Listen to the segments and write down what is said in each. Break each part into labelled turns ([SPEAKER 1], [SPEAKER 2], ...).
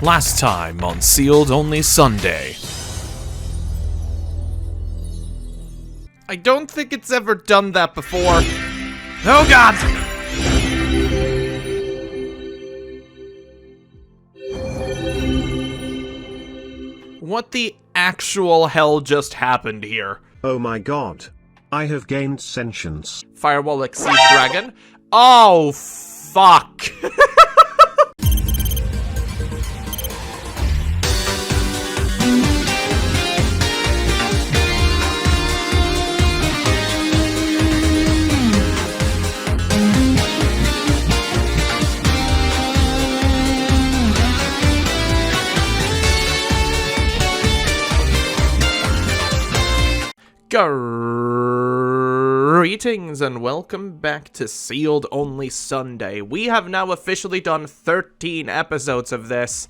[SPEAKER 1] Last time on Sealed Only Sunday. I don't think it's ever done that before. Oh god! What the actual hell just happened here?
[SPEAKER 2] Oh my god. I have gained sentience.
[SPEAKER 1] Firewall exceeds dragon? Oh, fuck. Greetings and welcome back to Sealed Only Sunday. We have now officially done 13 episodes of this.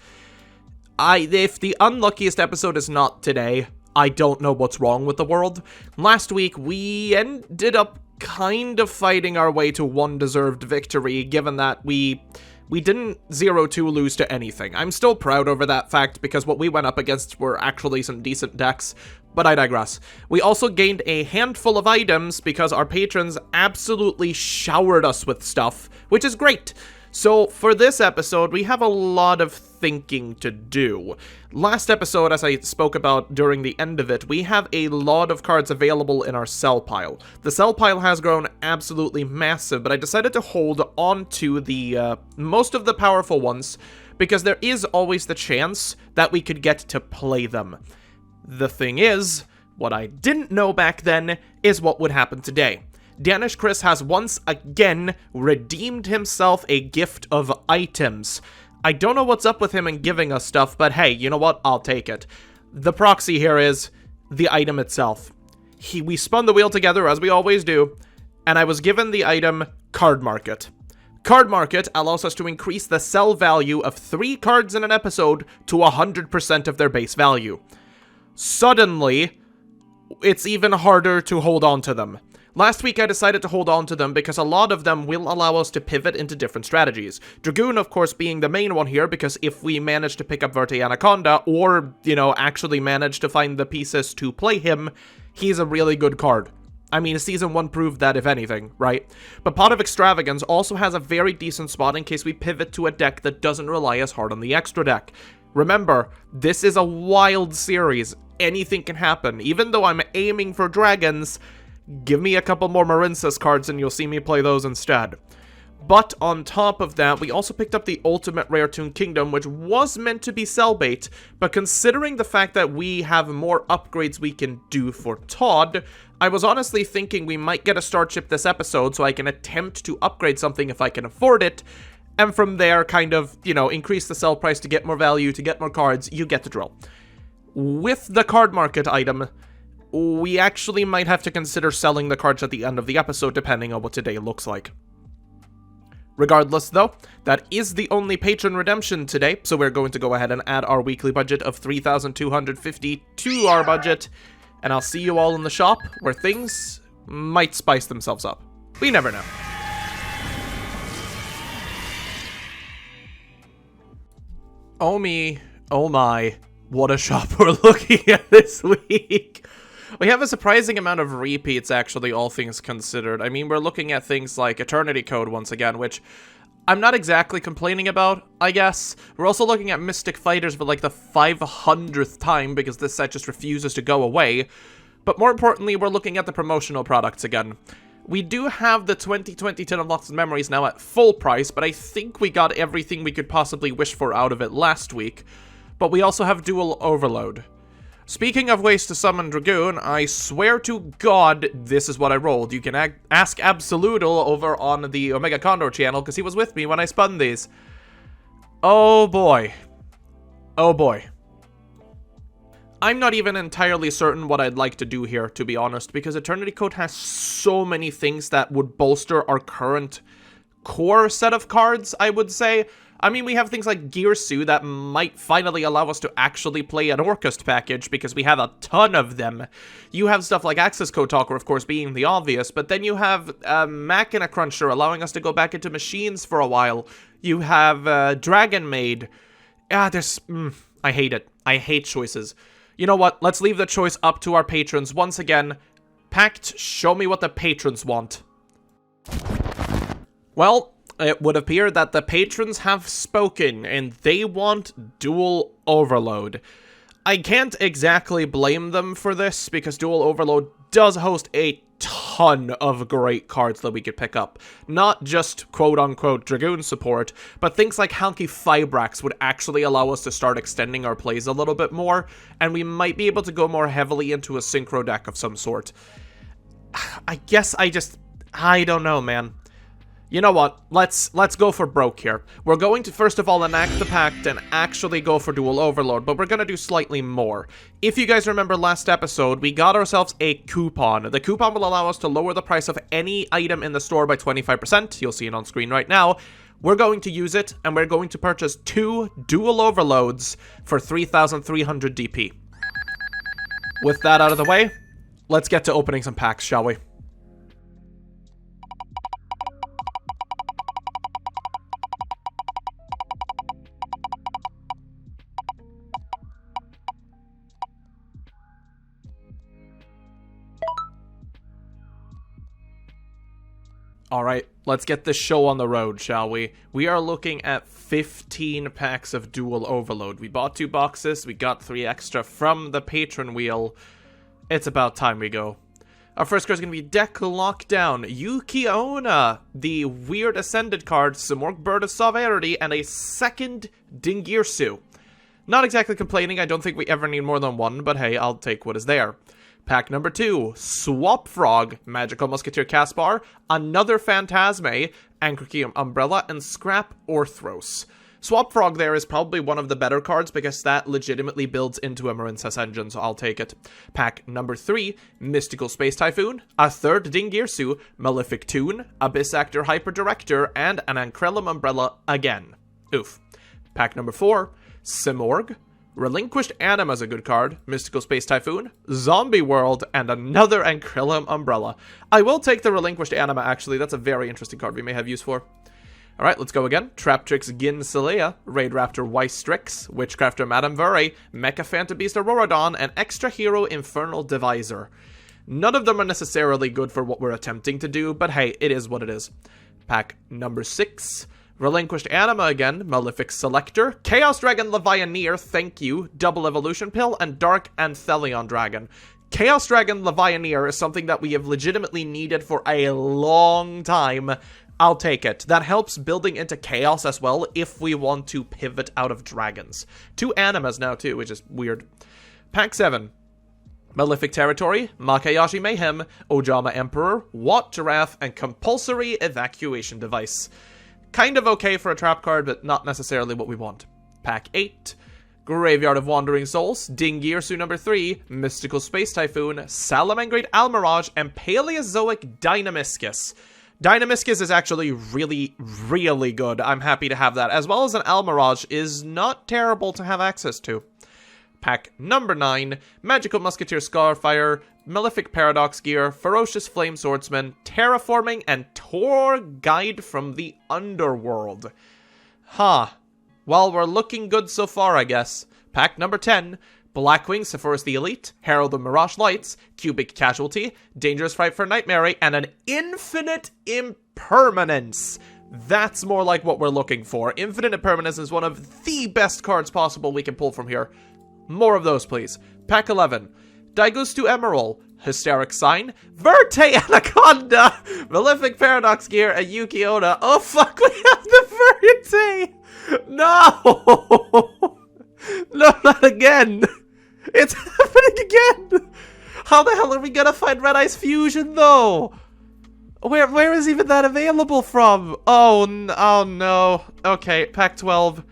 [SPEAKER 1] If the unluckiest episode is not today, I don't know what's wrong with the world. Last week, we ended up kind of fighting our way to one deserved victory, given that we didn't 0-2 lose to anything. I'm still proud over that fact because what we went up against were actually some decent decks, but I digress. We also gained a handful of items because our patrons absolutely showered us with stuff, which is great. So for this episode, we have a lot of thinking to do. Last episode, as I spoke about during the end of it, we have a lot of cards available in our sell pile. The sell pile has grown absolutely massive, but I decided to hold on to the most of the powerful ones because there is always the chance that we could get to play them. The thing is, what I didn't know back then is what would happen today. Danish Chris has once again redeemed himself a gift of items. I don't know what's up with him in giving us stuff, but hey, you know what? I'll take it. The proxy here is the item itself. We spun the wheel together, as we always do, and I was given the item Card Market. Card Market allows us to increase the sell value of 3 cards in an episode to 100% of their base value. Suddenly, it's even harder to hold on to them. Last week I decided to hold on to them because a lot of them will allow us to pivot into different strategies. Dragoon, of course, being the main one here, because if we manage to pick up Verte Anaconda, or, actually manage to find the pieces to play him, he's a really good card. I mean, Season 1 proved that, if anything, right? But Pot of Extravagance also has a very decent spot in case we pivot to a deck that doesn't rely as hard on the extra deck. Remember, this is a wild series. Anything can happen. Even though I'm aiming for dragons, give me a couple more Marinsas cards and you'll see me play those instead. But on top of that, we also picked up the Ultimate Rare Toon Kingdom, which was meant to be sell bait, but considering the fact that we have more upgrades we can do for Todd, I was honestly thinking we might get a starship this episode so I can attempt to upgrade something if I can afford it, and from there kind of, increase the sell price to get more value, to get more cards. You get the drill. With the Card Market item, we actually might have to consider selling the cards at the end of the episode, depending on what today looks like. Regardless, though, that is the only patron redemption today, so we're going to go ahead and add our weekly budget of 3,250 to our budget, and I'll see you all in the shop, where things might spice themselves up. We never know. Oh me, oh my, what a shop we're looking at this week. We have a surprising amount of repeats, actually, all things considered. I mean, we're looking at things like Eternity Code once again, which I'm not exactly complaining about, I guess. We're also looking at Mystic Fighters for like the 500th time because this set just refuses to go away. But more importantly, we're looking at the promotional products again. We do have the 2020 Unlocked Memories now at full price, but I think we got everything we could possibly wish for out of it last week. But we also have Dual Overload. Speaking of ways to summon Dragoon, I swear to God, this is what I rolled. You can ask Absolutal over on the Omega Condor channel, because he was with me when I spun these. Oh boy. Oh boy. I'm not even entirely certain what I'd like to do here, to be honest, because Eternity Code has so many things that would bolster our current core set of cards, I would say. I mean, we have things like Gearsu that might finally allow us to actually play an Orcust package because we have a ton of them. You have stuff like Access Code Talker, of course, being the obvious, but then you have Machina Cruncher allowing us to go back into machines for a while. You have Dragon Maid. I hate it. I hate choices. You know what? Let's leave the choice up to our patrons. Once again, Pact, show me what the patrons want. Well, it would appear that the patrons have spoken, and they want Duel Overload. I can't exactly blame them for this, because Duel Overload does host a ton of great cards that we could pick up. Not just quote-unquote Dragoon support, but things like Halki Fibrax would actually allow us to start extending our plays a little bit more, and we might be able to go more heavily into a synchro deck of some sort. I guess I don't know, man. You know what? Let's go for broke here. We're going to first of all enact the pact and actually go for Duel Overload, but we're gonna do slightly more. If you guys remember last episode, we got ourselves a coupon. The coupon will allow us to lower the price of any item in the store by 25%. You'll see it on screen right now. We're going to use it, and we're going to purchase 2 Duel Overloads for 3,300 DP. With that out of the way, let's get to opening some packs, shall we? Alright, let's get this show on the road, shall we? We are looking at 15 packs of Duel Overload. We bought 2 boxes, we got 3 extra from the patron wheel. It's about time we go. Our first card is going to be Deck Lockdown, Yugioh, the weird Ascended card, Simorgh Bird of Sovereignty, and a second Dingirsu. Not exactly complaining, I don't think we ever need more than one, but hey, I'll take what is there. Pack number 2, Swap Frog, Magical Musketeer Caspar, another Phantasme, Requiem Umbrella, and Scrap Orthros. Swap Frog there is probably one of the better cards because that legitimately builds into a Marincess engine, so I'll take it. Pack number 3, Mystical Space Typhoon, a third Dingirsu, Malefic Toon, Abyss Actor Hyper Director, and an Ancrellum Umbrella again. Oof. Pack number 4, Simorgh, Relinquished Anima is a good card, Mystical Space Typhoon, Zombie World, and another Ancrellum Umbrella. I will take the Relinquished Anima, actually. That's a very interesting card we may have use for. Alright, let's go again. Traptrix Gin Celea, Raid Raptor Weistrix, Witchcrafter Madame Vere, Mecha Phantobeast Auroradon, and Extra Hero Infernal Divisor. None of them are necessarily good for what we're attempting to do, but hey, it is what it is. Pack number 6. Relinquished Anima again, Malefic Selector, Chaos Dragon Levianeer, thank you, Double Evolution Pill, and Dark Anthelion Dragon. Chaos Dragon Levianeer is something that we have legitimately needed for a long time. I'll take it. That helps building into Chaos as well if we want to pivot out of dragons. 2 Animas now too, which is weird. Pack 7. Malefic Territory, Makayashi Mayhem, Ojama Emperor, Wat Giraffe, and Compulsory Evacuation Device. Kind of okay for a trap card, but not necessarily what we want. Pack 8. Graveyard of Wandering Souls, Dingirsu number 3, Mystical Space Typhoon, Salamangreat Almirage, and Paleozoic Dynamiscus. Dynamiscus is actually really, really good. I'm happy to have that, as well as an Almirage is not terrible to have access to. Pack number 9, Magical Musketeer Scarfire, Malefic Paradox Gear, Ferocious Flame Swordsman, Terraforming, and Tor Guide from the Underworld. Huh. Well, we're looking good so far, I guess. Pack number 10, Blackwing Sephiroth the Elite, Herald of Mirage Lights, Cubic Casualty, Dangerous Fright for Nightmare, and an Infinite Impermanence. That's more like what we're looking for. Infinite Impermanence is one of the best cards possible we can pull from here. More of those, please. Pack 11. Daigustu Emerald, Hysteric Sign, Verte Anaconda, Malefic Paradox Gear, and Yugioh. Oh fuck, we have the Verte! No! No, not again! It's happening again! How the hell are we gonna find Red Eyes Fusion, though? Where is even that available from? Oh no. Okay, Pack 12.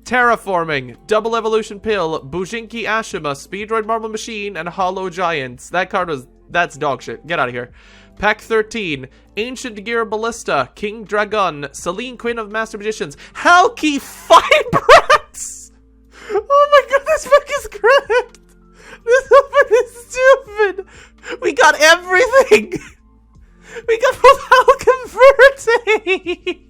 [SPEAKER 1] Terraforming, Double Evolution Pill, Bujinki Ashima, Speedroid Marble Machine, and Hollow Giants. That card that's dog shit. Get out of here. Pack 13, Ancient Gear Ballista, King Dragon, Celine Queen of Master Magicians, Halki Fibrax! Oh my god, this book is correct! This open is stupid! We got everything! We got both Halcon Verte!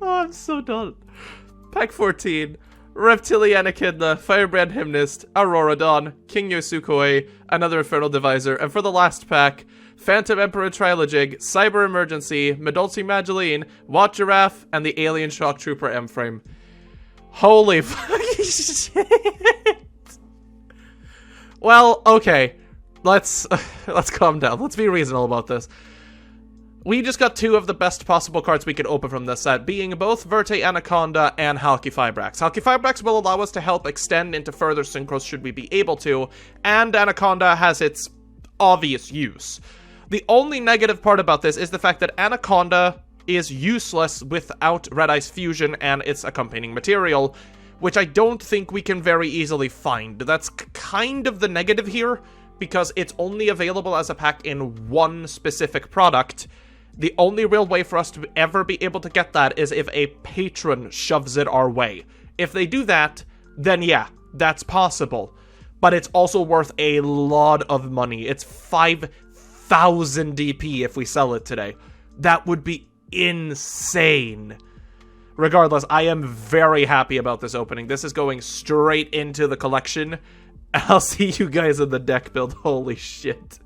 [SPEAKER 1] Oh I'm so done. Pack 14. Reptilian Echidna, Firebrand Hymnist, Aurora Dawn, King Yosukoi, another Infernal Divisor, and for the last pack, Phantom Emperor Trilogig, Cyber Emergency, Medulci Mageline, Watt Giraffe, and the Alien Shock Trooper M-Frame. Holy fucking shit. Well, okay. Let's calm down. Let's be reasonable about this. We just got two of the best possible cards we could open from this set, being both Verte Anaconda and Halqifibrax. Halqifibrax will allow us to help extend into further synchros should we be able to, and Anaconda has its obvious use. The only negative part about this is the fact that Anaconda is useless without Red Ice Fusion and its accompanying material, which I don't think we can very easily find. That's kind of the negative here, because it's only available as a pack in one specific product. The only real way for us to ever be able to get that is if a patron shoves it our way. If they do that, then yeah, that's possible. But it's also worth a lot of money. It's 5,000 DP if we sell it today. That would be insane. Regardless, I am very happy about this opening. This is going straight into the collection. I'll see you guys in the deck build. Holy shit.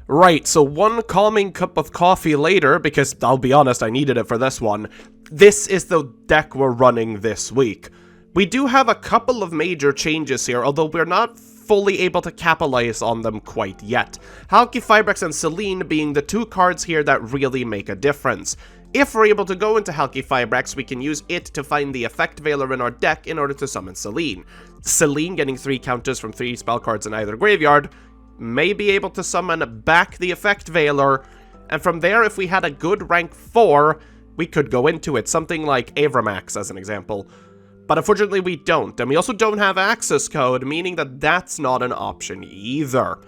[SPEAKER 1] Right, so one calming cup of coffee later, because I'll be honest, I needed it for this one. This is the deck we're running this week. We do have a couple of major changes here, although we're not fully able to capitalize on them quite yet. Halqifibrax and Selene being the two cards here that really make a difference. If we're able to go into Halqifibrax, we can use it to find the Effect Veiler in our deck in order to summon Selene. Selene getting 3 counters from 3 spell cards in either graveyard, may be able to summon back the Effect Veiler, and from there, if we had a good rank 4, we could go into it, something like Avramax as an example. But unfortunately we don't, and we also don't have access code, meaning that that's not an option either.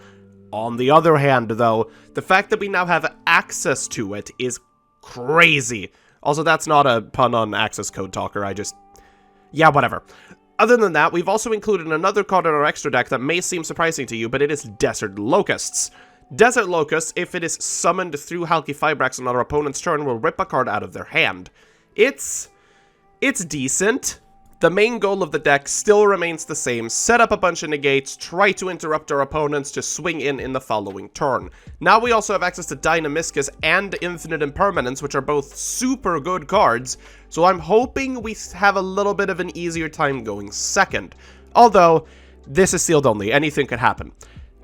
[SPEAKER 1] On the other hand, though, the fact that we now have access to it is crazy. Also, that's not a pun on access code talker, yeah, whatever. Other than that, we've also included another card in our extra deck that may seem surprising to you, but it is Desert Locusts. Desert Locusts, if it is summoned through Halqifibrax on our opponent's turn, will rip a card out of their hand. It's decent. The main goal of the deck still remains the same: set up a bunch of negates, try to interrupt our opponents to swing in the following turn. Now we also have access to Dynamiscus and Infinite Impermanence, which are both super good cards, so I'm hoping we have a little bit of an easier time going second. Although, this is sealed only, anything could happen.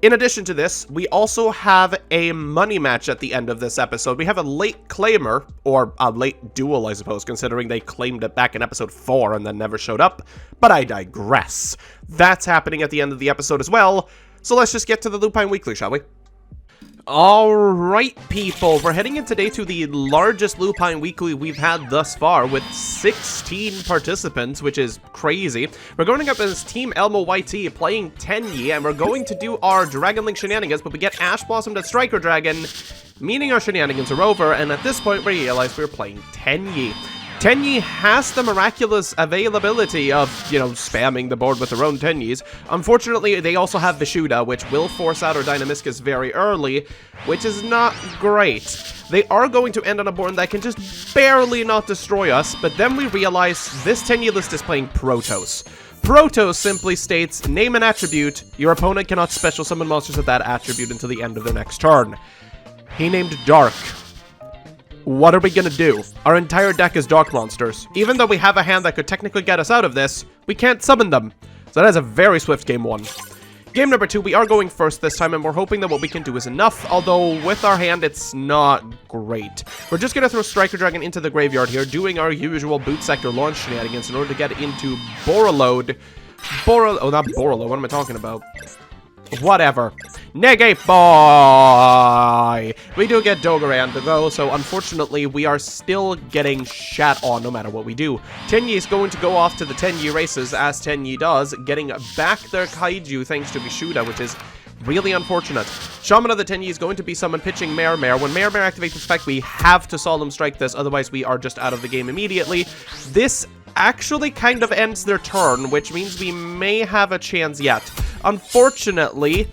[SPEAKER 1] In addition to this, we also have a money match at the end of this episode. We have a late claimer, or a late duel, I suppose, considering they claimed it back in episode 4 and then never showed up, but I digress. That's happening at the end of the episode as well, so let's just get to the Lupine Weekly, shall we? Alright, people, we're heading in today to the largest Lupine Weekly we've had thus far, with 16 participants, which is crazy. We're going up as Team Elmo YT, playing Tenyi, and we're going to do our Dragon Link shenanigans, but we get Ash Blossomed at Striker Dragon, meaning our shenanigans are over, and at this point we realize we're playing Tenyi. Tenyi has the miraculous availability of, spamming the board with their own Tenyis. Unfortunately, they also have Vishuda, which will force out our Dynamiscus very early, which is not great. They are going to end on a board that can just barely not destroy us, but then we realize this Tenyi list is playing Protoss. Protoss simply states, name an attribute, your opponent cannot special summon monsters of that attribute until the end of their next turn. He named Dark. What are we gonna do? Our entire deck is Dark monsters. Even though we have a hand that could technically get us out of this, we can't summon them. So that is a very swift game 1. Game number 2, we are going first this time, and we're hoping that what we can do is enough, although with our hand, it's not great. We're just gonna throw Striker Dragon into the graveyard here, doing our usual boot sector launch shenanigans in order to get into Borreload. Oh, not Borreload, what am I talking about? Whatever. Negate boy! We do get Doggerand though, so unfortunately we are still getting shat on no matter what we do. Tenyi is going to go off to the Tenyi races, as Tenyi does, getting back their Kaiju thanks to Vishuda, which is really unfortunate. Shaman of the Tenyi is going to be summoned pitching Mare. When Mare activates its effect, we have to Solemn Strike this, otherwise we are just out of the game immediately. This actually kind of ends their turn, which means we may have a chance yet. Unfortunately,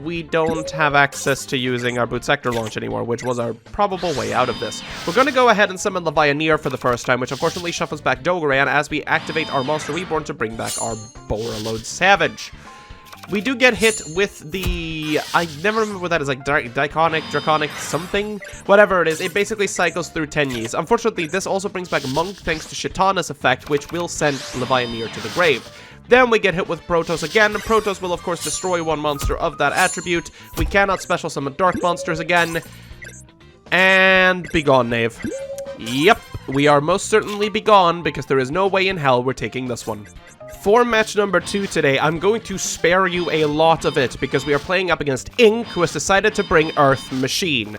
[SPEAKER 1] we don't have access to using our boot sector launch anymore, which was our probable way out of this. We're going to go ahead and summon the Pioneer for the first time, which unfortunately shuffles back Dogaran as we activate our Monster Reborn to bring back our Borreload Savage. We do get hit with the... I never remember what that is, like Draconic, something? Whatever it is, it basically cycles through Tenyis. Unfortunately, this also brings back Monk thanks to Shitana's effect, which will send Levianir to the grave. Then we get hit with Protoss again. Protoss will, of course, destroy one monster of that attribute. We cannot special summon Dark Monsters again. And be gone, Knave. Yep, we are most certainly be gone because there is no way in hell we're taking this one. For match number 2 today, I'm going to spare you a lot of it because we are playing up against Ink, who has decided to bring Earth Machine.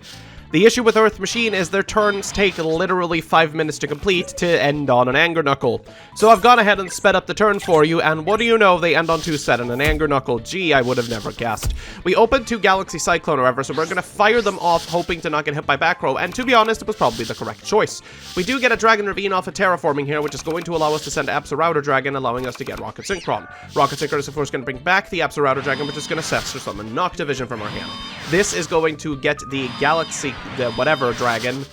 [SPEAKER 1] The issue with Earth Machine is their turns take literally 5 minutes to complete to end on an Anger Knuckle. So I've gone ahead and sped up the turn for you, and what do you know, they end on 2 set and an Anger Knuckle. Gee, I would have never guessed. We opened 2 Galaxy Cyclone, however, so we're going to fire them off, hoping to not get hit by back row, and to be honest, it was probably the correct choice. We do get a Dragon Ravine off of Terraforming here, which is going to allow us to send Absolouter Dragon, allowing us to get Rocket Synchron. Rocket Synchron is, of course, going to bring back the Absolouter Dragon, which is going to Scepter Summon Noctivision from our hand. This is going to get the Galaxy, whatever, Dragon.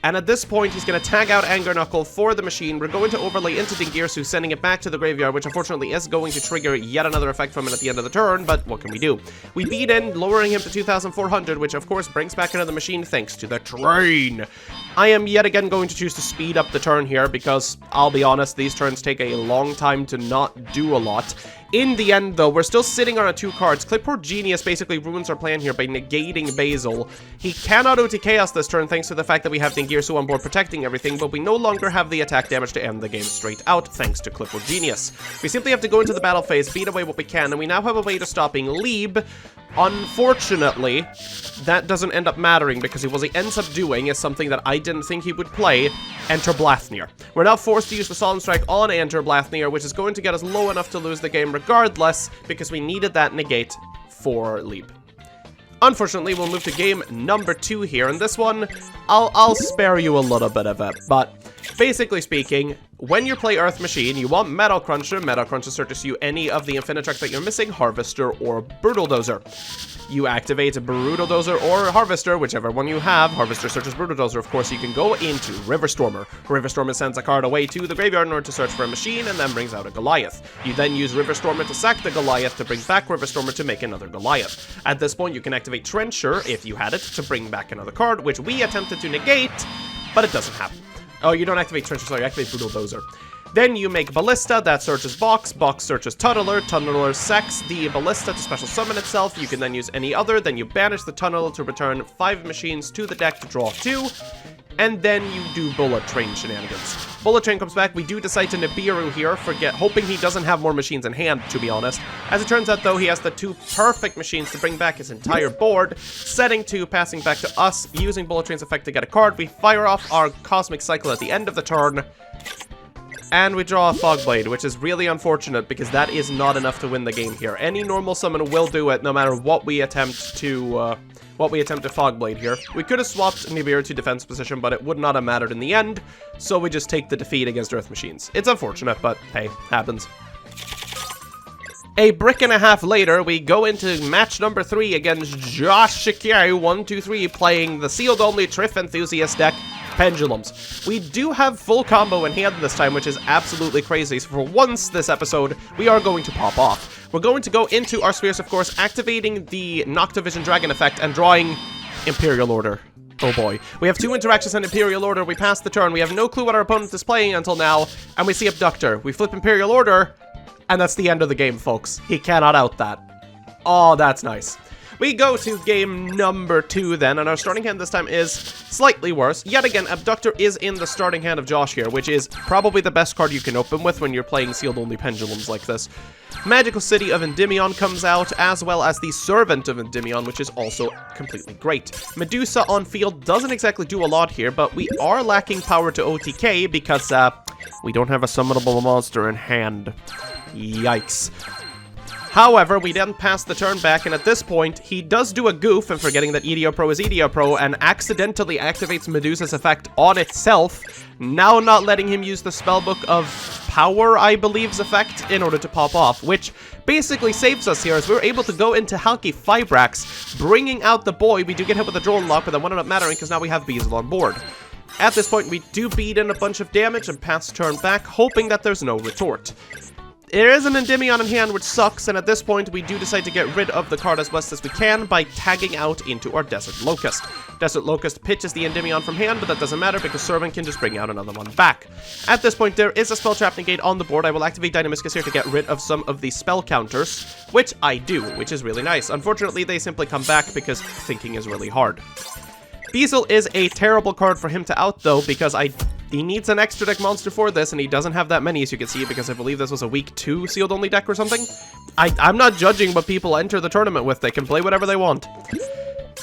[SPEAKER 1] And at this point, he's going to tag out Anger Knuckle for the machine. We're going to overlay into Dingirsu, sending it back to the graveyard, which unfortunately is going to trigger yet another effect from it at the end of the turn, but what can we do? We beat in, lowering him to 2,400, which of course brings back another machine thanks to the train. I am yet again going to choose to speed up the turn here because, I'll be honest, these turns take a long time to not do a lot. In the end, though, we're still sitting on our 2 cards. Clipboard Genius basically ruins our plan here by negating Basil. He cannot OT Chaos this turn thanks to the fact that we have Dingirsu on board protecting everything, but we no longer have the attack damage to end the game straight out thanks to Clipboard Genius. We simply have to go into the battle phase, beat away what we can, and we now have a way to stopping Lieb. Unfortunately, that doesn't end up mattering because what he ends up doing is something that I didn't think he would play, Enter Blathnir. We're now forced to use the Solemn Strike on Enter Blathnir, which is going to get us low enough to lose the game regardless because we needed that negate for Lieb. Unfortunately, we'll move to game number 2 here, and this one, I'll spare you a little bit of it, but basically speaking, when you play Earth Machine, you want Metal Cruncher. Metal Cruncher searches you any of the Infinitrix that you're missing, Harvester or Brutal Dozer. You activate Brutal Dozer or Harvester, whichever one you have. Harvester searches Brutal Dozer. Of course, you can go into Riverstormer. Riverstormer sends a card away to the graveyard in order to search for a machine and then brings out a Goliath. You then use Riverstormer to sack the Goliath to bring back Riverstormer to make another Goliath. At this point, you can activate Trencher, if you had it, to bring back another card, which we attempted to negate, but it doesn't happen. Oh, you don't activate Trencher, sorry, activate Brutal Dozer. Then you make Ballista, that searches Box, Box searches Tunneler, Tunneler sacks the Ballista to special summon itself, you can then use any other, then you banish the Tunneler to return 5 machines to the deck to draw 2, and then you do Bullet Train shenanigans. Bullet Train comes back, we do decide to Nibiru here, hoping he doesn't have more machines in hand, to be honest. As it turns out, though, he has the 2 perfect machines to bring back his entire board, setting 2, passing back to us, using Bullet Train's effect to get a card. We fire off our Cosmic Cycle at the end of the turn, and we draw a Fogblade, which is really unfortunate because that is not enough to win the game here. Any normal summon will do it, no matter what we attempt to Fogblade here. We could have swapped Nibiru to defense position, but it would not have mattered in the end, so we just take the defeat against Earth Machines. It's unfortunate, but hey, happens. A brick and a half later, we go into match number 3 against Josh Shikiri123 playing the sealed only Triff Enthusiast deck, Pendulums. We do have full combo in hand this time, which is absolutely crazy. So for once this episode, we are going to pop off. We're going to go into our spheres, of course, activating the Noctivision Dragon effect and drawing Imperial Order. Oh boy. We have 2 interactions on Imperial Order. We pass the turn. We have no clue what our opponent is playing until now, and we see Abductor. We flip Imperial Order, and that's the end of the game, folks. He cannot out that. Oh, that's nice. We go to game number 2 then, and our starting hand this time is slightly worse. Yet again, Abductor is in the starting hand of Josh here, which is probably the best card you can open with when you're playing sealed-only Pendulums like this. Magical City of Endymion comes out, as well as the Servant of Endymion, which is also completely great. Medusa on field doesn't exactly do a lot here, but we are lacking power to OTK because, we don't have a summonable monster in hand. Yikes. However, we then pass the turn back, and at this point, he does do a goof, and forgetting that EDO Pro is EDO Pro, and accidentally activates Medusa's effect on itself, now not letting him use the spellbook of power, I believe's effect in order to pop off, which basically saves us here as we're able to go into Halki Fibrax, bringing out the boy. We do get hit with a drone lock, but that wouldn't mattering because now we have Bizzare on board. At this point, we do beat in a bunch of damage and pass turn back, hoping that there's no retort. There is an Endymion in hand, which sucks, and at this point, we do decide to get rid of the card as best as we can by tagging out into our Desert Locust. Desert Locust pitches the Endymion from hand, but that doesn't matter because Servant can just bring out another one back. At this point, there is a Spell Trap Negate on the board. I will activate Dynamiscus here to get rid of some of the spell counters, which I do, which is really nice. Unfortunately, they simply come back because thinking is really hard. Bizzare is a terrible card for him to out, though, because he needs an extra deck monster for this, and he doesn't have that many, as you can see, because I believe this was a week 2 sealed only deck or something. I'm not judging what people enter the tournament with. They can play whatever they want.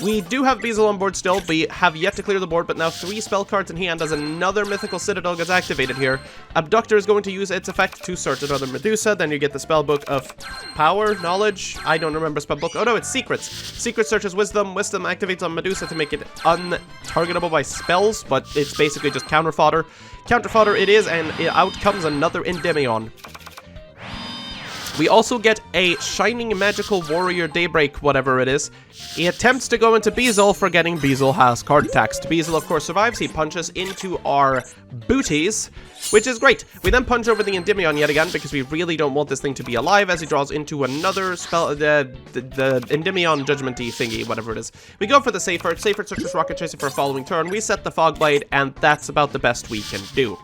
[SPEAKER 1] We do have Bizzare on board still. We have yet to clear the board, but now 3 spell cards in hand as another Mythical Citadel gets activated here. Abductor is going to use its effect to search another Medusa. Then you get the spellbook of Power, Knowledge. I don't remember spellbook. Oh no, it's Secrets. Secret searches Wisdom. Wisdom activates on Medusa to make it untargetable by spells, but it's basically just counter fodder. Counter fodder it is, and out comes another Endymion. We also get a Shining Magical Warrior Daybreak, whatever it is. He attempts to go into Bizzare, forgetting Bizzare has card taxed. Bizzare, of course, survives. He punches into our booties, which is great. We then punch over the Endymion yet again, because we really don't want this thing to be alive, as he draws into another spell, the Endymion Judgment-y thingy, whatever it is. We go for the Safer. Safer searches Rocket Chaser for a following turn. We set the Fog Blade, and that's about the best we can do.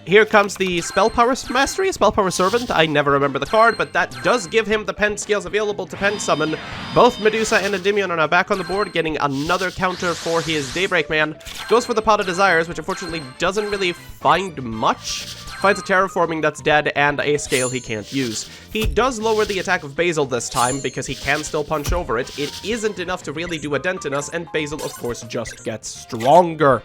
[SPEAKER 1] Here comes the Spell Power Mastery, Spell Power Servant. I never remember the card, but that does give him the pen skills available to pen summon. Both Medusa and Endymion are now back on the board, getting another counter for his Daybreak Man. Goes for the Pot of Desires, which unfortunately doesn't really find much. Finds a Terraforming that's dead and a Scale he can't use. He does lower the attack of Bizzare this time because he can still punch over it. It isn't enough to really do a dent in us, and Bizzare, of course, just gets stronger.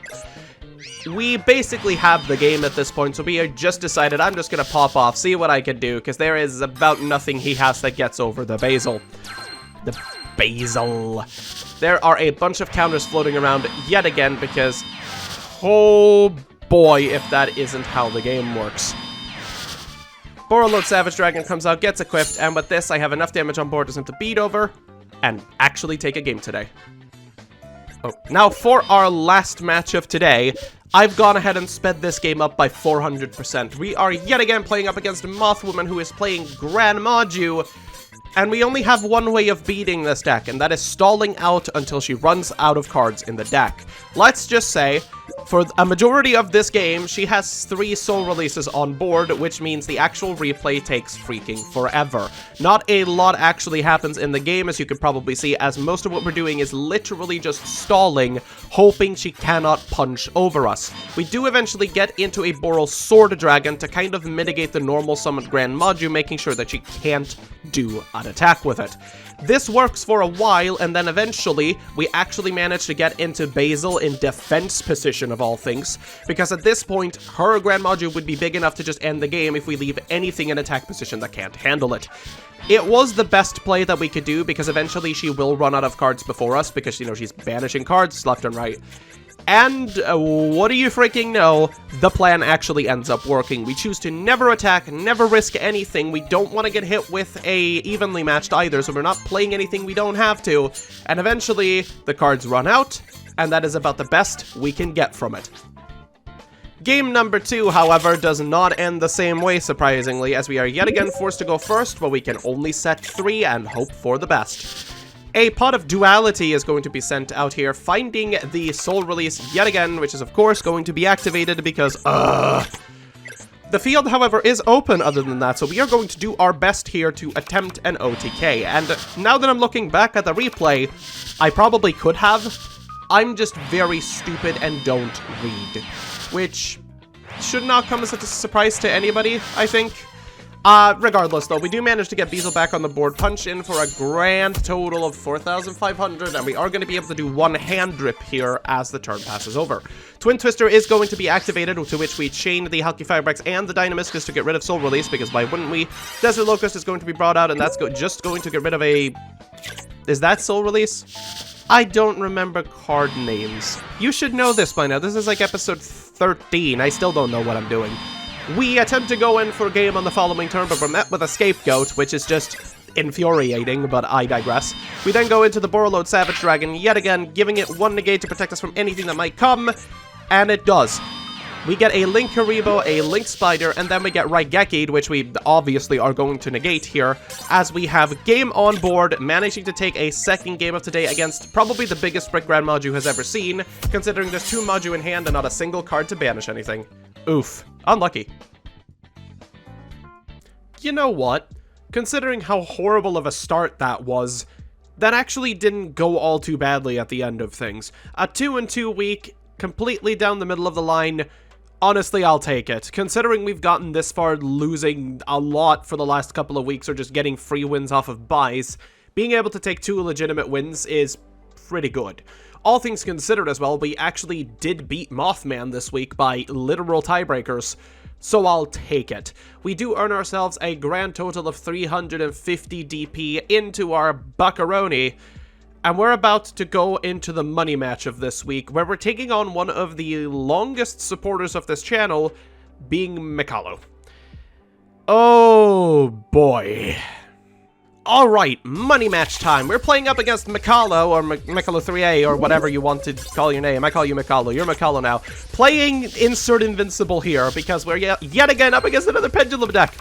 [SPEAKER 1] We basically have the game at this point, so we have just decided I'm just gonna pop off, see what I can do, because there is about nothing he has that gets over the Bizzare. The Bizzare. There are a bunch of counters floating around yet again, because oh boy, if that isn't how the game works. Borreload Savage Dragon comes out, gets equipped, and with this I have enough damage on board to send the beat over and actually take a game today. Oh, now for our last match of today, I've gone ahead and sped this game up by 400%. We are yet again playing up against Mothwoman, who is playing Gran Maju, and we only have one way of beating this deck, and that is stalling out until she runs out of cards in the deck. Let's just say, for a majority of this game, she has 3 soul releases on board, which means the actual replay takes freaking forever. Not a lot actually happens in the game, as you can probably see, as most of what we're doing is literally just stalling, hoping she cannot punch over us. We do eventually get into a Boral Sword Dragon to kind of mitigate the normal summoned Gran Maju, making sure that she can't do an attack with it. This works for a while, and then eventually, we actually manage to get into Bizzare in defense position of all things, because at this point, her Gran Maju would be big enough to just end the game if we leave anything in attack position that can't handle it. It was the best play that we could do, because eventually she will run out of cards before us, because, you know, she's banishing cards left and right. And what do you freaking know? The plan actually ends up working. We choose to never attack, never risk anything. We don't want to get hit with a evenly matched either, so we're not playing anything we don't have to. And eventually, the cards run out, and that is about the best we can get from it. Game number 2, however, does not end the same way, surprisingly, as we are yet again forced to go first, but we can only set 3 and hope for the best. A Pot of Duality is going to be sent out here, finding the soul release yet again, which is of course going to be activated because, the field, however, is open other than that, so we are going to do our best here to attempt an OTK, and now that I'm looking back at the replay, I probably could have. I'm just very stupid and don't read, which should not come as a surprise to anybody, I think. Regardless, though, we do manage to get Bizzare back on the board, punch in for a grand total of 4,500, and we are going to be able to do one hand drip here as the turn passes over. Twin Twister is going to be activated, to which we chain the Halki Fibrax and the Dynamiscus to get rid of Soul Release, because why wouldn't we? Desert Locust is going to be brought out, and that's just going to get rid of a... Is that Soul Release? I don't remember card names. You should know this by now. This is like episode 13. I still don't know what I'm doing. We attempt to go in for a game on the following turn, but we're met with a scapegoat, which is just infuriating, but I digress. We then go into the Borreload Savage Dragon, yet again, giving it 1 negate to protect us from anything that might come, and it does. We get a Link Haribo, a Link Spider, and then we get Raigeki, which we obviously are going to negate here, as we have game on board, managing to take a second game of today against probably the biggest Brick Grand Maju has ever seen, considering there's 2 Maju in hand and not a single card to banish anything. Oof. Unlucky. You know what? Considering how horrible of a start that was, that actually didn't go all too badly at the end of things. A 2-2 week, completely down the middle of the line. Honestly, I'll take it. Considering we've gotten this far losing a lot for the last couple of weeks or just getting free wins off of buys, being able to take 2 legitimate wins is pretty good. All things considered as well, we actually did beat Mothman this week by literal tiebreakers, so I'll take it. We do earn ourselves a grand total of 350 DP into our Buckaroni, and we're about to go into the money match of this week, where we're taking on one of the longest supporters of this channel, being Mikalo. Oh boy. Alright, money match time. We're playing up against Mikalo, or Mikalo 3A, or whatever you want to call your name. I call you Mikalo. You're Mikalo now. Playing Insert Invincible here, because we're yet again up against another Pendulum deck.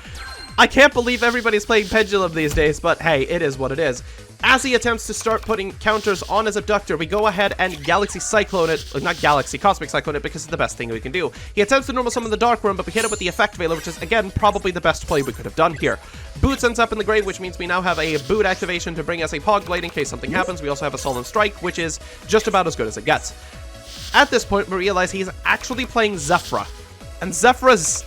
[SPEAKER 1] I can't believe everybody's playing Pendulum these days, but hey, it is what it is. As he attempts to start putting counters on his Abductor, we go ahead and Galaxy Cyclone it, not Galaxy, Cosmic Cyclone it, because it's the best thing we can do. He attempts to normal summon the Dark Worm, but we hit it with the Effect Veiler, which is, again, probably the best play we could have done here. Boots ends up in the grave, which means we now have a Boot activation to bring us a Pog Blade in case something happens. We also have a Solemn Strike, which is just about as good as it gets. At this point, we realize he's actually playing Zephyra, and Zephyra's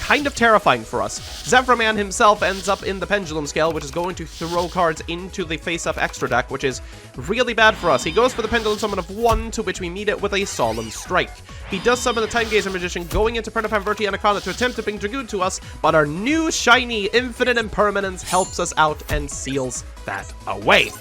[SPEAKER 1] kind of terrifying for us. Zephyr Man himself ends up in the Pendulum Scale, which is going to throw cards into the face-up extra deck, which is really bad for us. He goes for the Pendulum Summon of 1, to which we meet it with a Solemn Strike. He does summon the Time Gazer Magician, going into Pernapan Verti Anaconda to attempt to bring Dragoon to us, but our new shiny Infinite Impermanence helps us out and seals that away.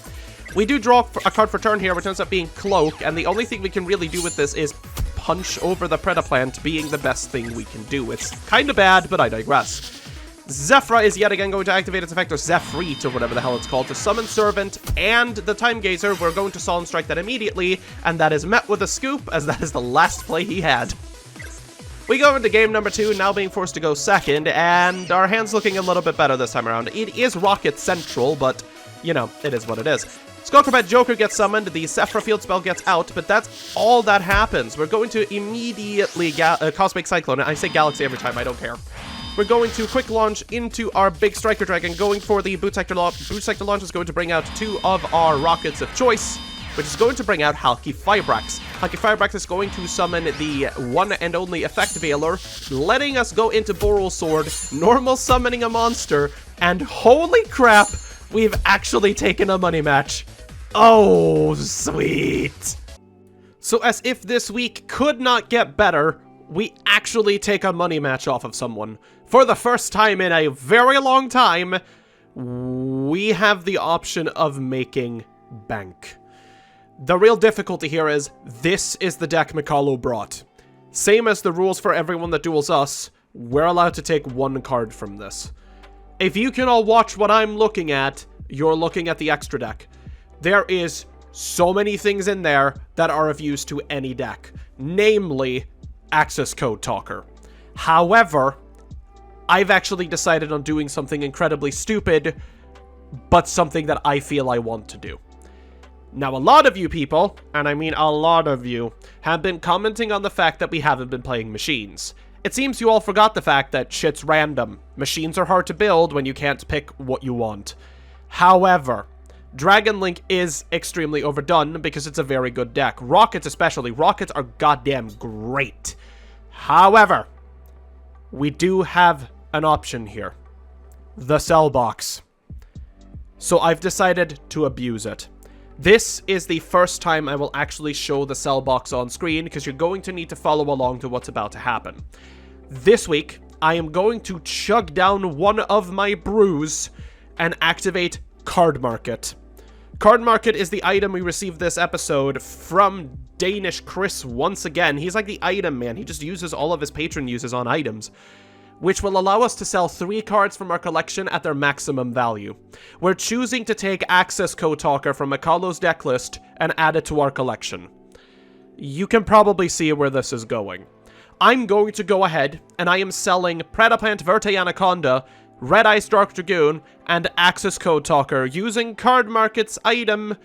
[SPEAKER 1] We do draw a card for turn here, which ends up being Cloak, and the only thing we can really do with this is punch over the Predaplant, being the best thing we can do. It's kind of bad, but I digress. Zephyra is yet again going to activate its effect, or Zephreet, or whatever the hell it's called, to summon Servant and the Time Gazer. We're going to Solemn Strike that immediately, and that is met with a scoop, as that is the last play he had. We go into game number 2, now being forced to go second, and our hand's looking a little bit better this time around. It is Rocket Central, but, you know, it is what it is. Skullcrobat Joker gets summoned, the Sephra Field spell gets out, but that's all that happens. We're going to immediately Cosmic Cyclone. I say Galaxy every time, I don't care. We're going to quick launch into our big Striker Dragon, going for the Boot Sector launch. Boot Sector launch is going to bring out 2 of our rockets of choice, which is going to bring out Halki Firebrax. Halki Firebrax is going to summon the one and only Effect Veiler, letting us go into Boral Sword, normal summoning a monster, and holy crap, we've actually taken a money match. Oh, sweet. So as if this week could not get better, we actually take a money match off of someone. For the first time in a very long time, we have the option of making bank. The real difficulty here is, this is the deck Mikalo brought. Same as the rules for everyone that duels us, we're allowed to take 1 card from this. If you can all watch what I'm looking at, you're looking at the extra deck. There is so many things in there that are of use to any deck, namely Access Code Talker. However, I've actually decided on doing something incredibly stupid, but something that I feel I want to do. Now, a lot of you people, and I mean a lot of you, have been commenting on the fact that we haven't been playing machines. It seems you all forgot the fact that shit's random. Machines are hard to build when you can't pick what you want. However, Dragon Link is extremely overdone because it's a very good deck. Rockets especially. Rockets are goddamn great. However, we do have an option here. The Cell Box. So I've decided to abuse it. This is the first time I will actually show the Cell Box on screen, because you're going to need to follow along to what's about to happen. This week, I am going to chug down one of my brews and activate Card Market. Card Market is the item we received this episode from Danish Chris once again. He's like the item man. He just uses all of his patron uses on items. which will allow us to sell 3 cards from our collection at their maximum value. We're choosing to take Access Code Talker from Mikalo's deck list and add it to our collection. You can probably see where this is going. I'm going to go ahead, and I am selling Predaplant Verte Anaconda, Red Ice Dark Dragoon, and Access Code Talker using Card Market's item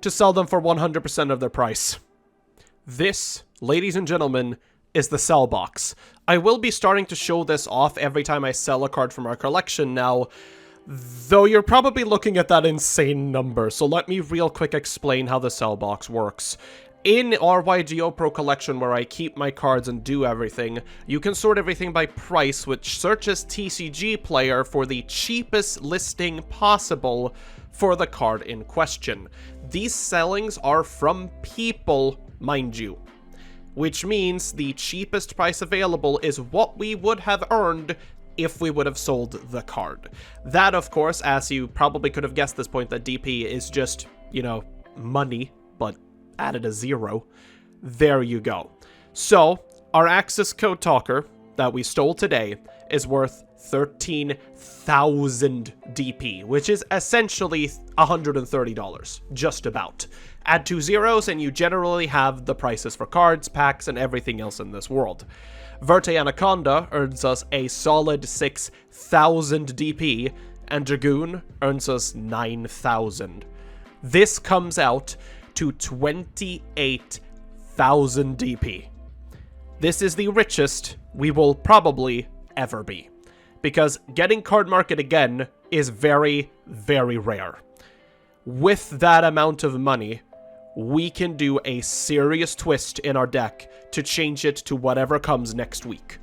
[SPEAKER 1] to sell them for 100% of their price. This, ladies and gentlemen, is the sell box. I will be starting to show this off every time I sell a card from our collection now, though you're probably looking at that insane number, so let me real quick explain how the sell box works. In our Yugioh Pro collection, where I keep my cards and do everything, you can sort everything by price, which searches TCG Player for the cheapest listing possible for the card in question. These sellings are from people, mind you, which means the cheapest price available is what we would have earned if we would have sold the card. That, of course, as you probably could have guessed this point, that DP is just, you know, money, but added a 0. There you go. So, our Access Code Talker that we stole today is worth 13,000 DP, which is essentially $130, just about. Add 2 zeros and you generally have the prices for cards, packs, and everything else in this world. Verte Anaconda earns us a solid 6,000 DP, and Dragoon earns us 9,000. This comes out to 28,000 DP. This is the richest we will probably ever be, because getting Card Market again is very, very rare. With that amount of money, we can do a serious twist in our deck to change it to whatever comes next week.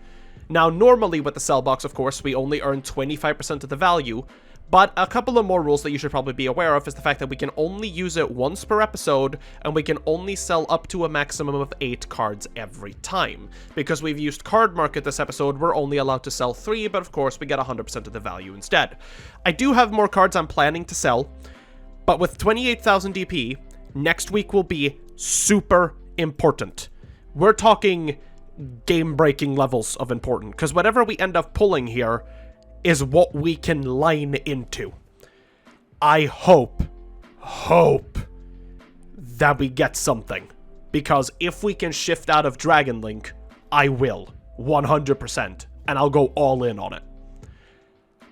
[SPEAKER 1] Now, normally with the sell box, of course, we only earn 25% of the value, but a couple of more rules that you should probably be aware of is the fact that we can only use it once per episode, and we can only sell up to a maximum of 8 cards every time. Because we've used Card Market this episode, we're only allowed to sell 3, but of course we get 100% of the value instead. I do have more cards I'm planning to sell, but with 28,000 DP, next week will be super important. We're talking game-breaking levels of important, because whatever we end up pulling here is what we can line into. I hope that we get something, because if we can shift out of Dragon Link, I will, 100%, and I'll go all in on it.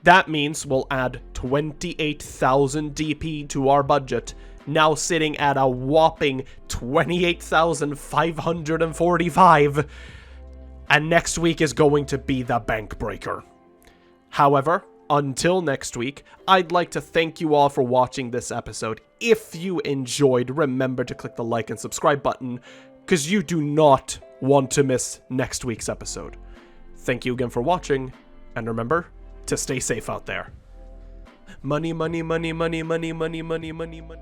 [SPEAKER 1] That means we'll add 28,000 DP to our budget, now sitting at a whopping 28,545, and next week is going to be the bank breaker. However, until next week, I'd like to thank you all for watching this episode. If you enjoyed, remember to click the like and subscribe button, because you do not want to miss next week's episode. Thank you again for watching, and remember to stay safe out there. Money, money, money, money, money, money, money, money, money.